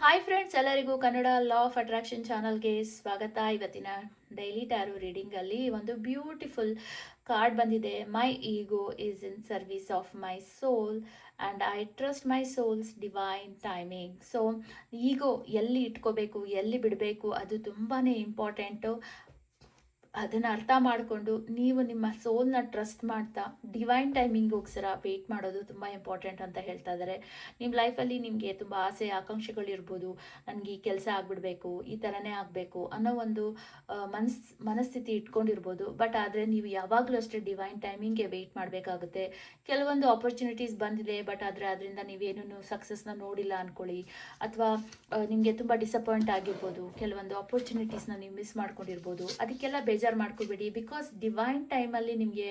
Hi friends, ಎಲ್ಲರಿಗೂ Kannada law of attraction ಚಾನಲ್ಗೆ ಸ್ವಾಗತ. ಇವತ್ತಿನ ಡೈಲಿ ಟ್ಯಾರೋ ರೀಡಿಂಗಲ್ಲಿ ಒಂದು ಬ್ಯೂಟಿಫುಲ್ ಕಾರ್ಡ್ ಬಂದಿದೆ. My ego is in service of my soul and I trust my soul's divine timing. So ego ಎಲ್ಲಿ ಇಟ್ಕೋಬೇಕು, ಎಲ್ಲಿ ಬಿಡಬೇಕು, ಅದು ತುಂಬಾ ಇಂಪಾರ್ಟೆಂಟು. ಅದನ್ನು ಅರ್ಥ ಮಾಡಿಕೊಂಡು ನೀವು ನಿಮ್ಮ ಸೋಲ್ನ ಟ್ರಸ್ಟ್ ಮಾಡ್ತಾ ಡಿವೈನ್ ಟೈಮಿಂಗೋಸ್ಕರ ವೆಯ್ಟ್ ಮಾಡೋದು ತುಂಬ ಇಂಪಾರ್ಟೆಂಟ್ ಅಂತ ಹೇಳ್ತಾ ಇದ್ದಾರೆ. ನಿಮ್ಮ ಲೈಫಲ್ಲಿ ನಿಮಗೆ ತುಂಬ ಆಸೆ ಆಕಾಂಕ್ಷೆಗಳಿರ್ಬೋದು. ನನಗೆ ಈ ಕೆಲಸ ಆಗಿಬಿಡಬೇಕು, ಈ ಥರನೇ ಆಗಬೇಕು ಅನ್ನೋ ಒಂದು ಮನಸ್ಥಿತಿ ಇಟ್ಕೊಂಡಿರ್ಬೋದು. ಬಟ್ ಆದರೆ ನೀವು ಯಾವಾಗಲೂ ಅಷ್ಟೇ ಡಿವೈನ್ ಟೈಮಿಂಗ್ಗೆ ವೆಯ್ಟ್ ಮಾಡಬೇಕಾಗುತ್ತೆ. ಕೆಲವೊಂದು ಆಪರ್ಚುನಿಟೀಸ್ ಬಂದಿದೆ, ಬಟ್ ಆದರೆ ಅದರಿಂದ ನೀವೇನೂ ಸಕ್ಸಸ್ನ ನೋಡಿಲ್ಲ ಅಂದ್ಕೊಳ್ಳಿ, ಅಥವಾ ನಿಮಗೆ ತುಂಬ ಡಿಸಪಾಯಿಂಟ್ ಆಗಿರ್ಬೋದು. ಕೆಲವೊಂದು ಆಪರ್ಚುನಿಟೀಸ್ನ ನೀವು ಮಿಸ್ ಮಾಡ್ಕೊಂಡಿರ್ಬೋದು. ಅದಕ್ಕೆಲ್ಲ ಬೇಜಾರು ಮಾಡ್ಕೋಬೇಡಿ. ಬಿಕಾಸ್ ಡಿವೈನ್ ಟೈಮಲ್ಲಿ ನಿಮಗೆ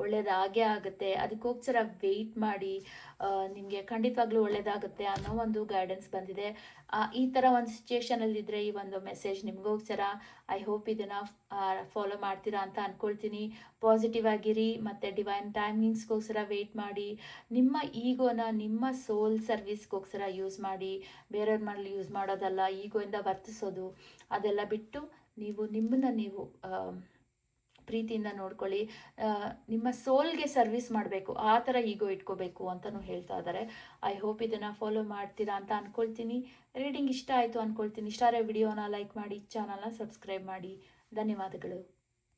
ಒಳ್ಳೇದಾಗೇ ಆಗುತ್ತೆ. ಅದಕ್ಕೋಸ್ಕರ ವೆಯ್ಟ್ ಮಾಡಿ, ನಿಮಗೆ ಖಂಡಿತವಾಗ್ಲೂ ಒಳ್ಳೇದಾಗುತ್ತೆ ಅನ್ನೋ ಒಂದು ಗೈಡೆನ್ಸ್ ಬಂದಿದೆ. ಈ ಥರ ಒಂದು ಸಿಚುಯೇಷನಲ್ಲಿದ್ದರೆ ಈ ಒಂದು ಮೆಸೇಜ್ ನಿಮಗೋಸ್ಕರ. ಐ ಹೋಪ್ ಇದನ್ನು ಫಾಲೋ ಮಾಡ್ತೀರಾ ಅಂತ ಅಂದ್ಕೊಳ್ತೀನಿ. ಪಾಸಿಟಿವ್ ಆಗಿರಿ ಮತ್ತು ಡಿವೈನ್ ಟೈಮಿಂಗ್ಸ್ಗೋಸ್ಕರ ವೆಯ್ಟ್ ಮಾಡಿ. ನಿಮ್ಮ ಈಗೋನ ನಿಮ್ಮ ಸೋಲ್ ಸರ್ವಿಸ್ಗೋಸ್ಕರ ಯೂಸ್ ಮಾಡಿ, ಬೇರೆಯವ್ರ ಮೇಲೆ ಯೂಸ್ ಮಾಡೋದಲ್ಲ. ಈಗೋಯಿಂದ ವರ್ತಿಸೋದು ಅದೆಲ್ಲ ಬಿಟ್ಟು ನೀವು ನಿಮ್ಮನ್ನು ನೀವು ಪ್ರೀತಿಯಿಂದ ನೋಡ್ಕೊಳ್ಳಿ. ನಿಮ್ಮ ಸೋಲ್ಗೆ ಸರ್ವಿಸ್ ಮಾಡಬೇಕು, ಆ ಥರ ಈಗೋ ಇಟ್ಕೋಬೇಕು ಅಂತಲೂ ಹೇಳ್ತಾ ಇದ್ದಾರೆ. ಐ ಹೋಪ್ ಇದನ್ನು ಫಾಲೋ ಮಾಡ್ತೀರಾ ಅಂತ ಅಂದ್ಕೊಳ್ತೀನಿ. ರೀಡಿಂಗ್ ಇಷ್ಟ ಆಯಿತು ಅಂದ್ಕೊಳ್ತೀನಿ. ಇಷ್ಟ ಆದರೆ ವಿಡಿಯೋನ ಲೈಕ್ ಮಾಡಿ, ಚಾನಲ್ನ ಸಬ್ಸ್ಕ್ರೈಬ್ ಮಾಡಿ. ಧನ್ಯವಾದಗಳು.